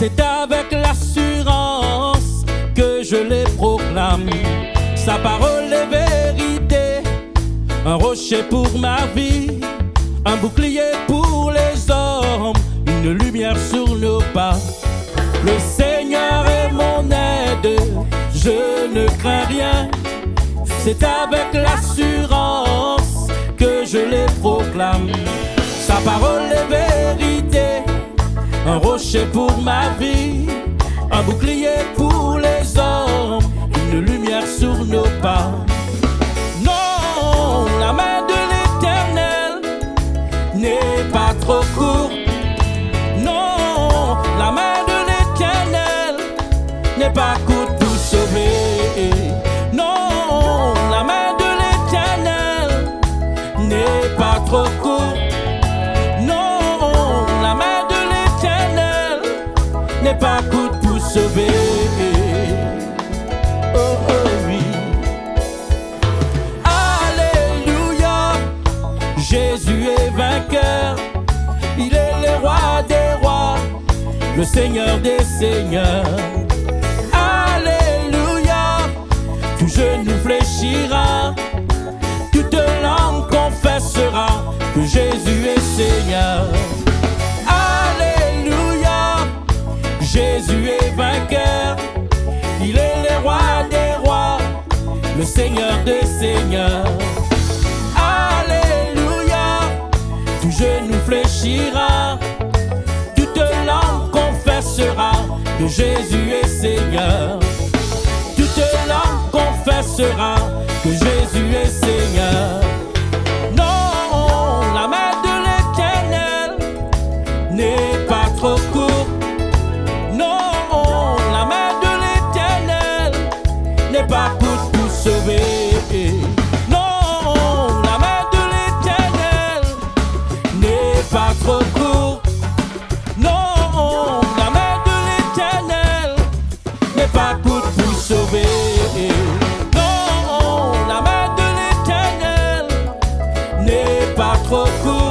C'est avec l'assurance que je les proclame. Sa parole est vérité, un rocher pour ma vie, un bouclier pour les hommes, une lumière sur nos pas. Le Seigneur est mon aide, je ne crains rien. C'est avec l'assurance que je les proclame. Sa parole est vérité, un rocher pour ma vie, un bouclier pour les hommes, une lumière sur nos pas. Non, la main de l'Éternel n'est pas trop courte. Non, la main de l'Éternel n'est pas courte pour sauver. Non, la main de l'Éternel n'est pas trop courte. Non, la main de l'Éternel n'est pas courte pour sauver. Oh, oh oui. Alléluia, Jésus est vainqueur. Il est le roi des rois, le Seigneur des seigneurs. Alléluia, tout genou fléchira, toute langue confessera que Jésus est Seigneur. Alléluia, Jésus est vainqueur. Il est le roi des rois, le Seigneur des seigneurs. Alléluia, tout genou fléchira, toute langue confessera que Jésus est Seigneur. Toute langue confessera que Jésus est Seigneur. Non, la main de l'Éternel n'est pas trop courte. Non, la main de l'Éternel n'est pas courte pour sauver. Non, la main de l'Éternel n'est pas trop courte. Non, la main de l'Éternel n'est pas courte pour sauver. Non, la main de l'Éternel n'est pas trop courte.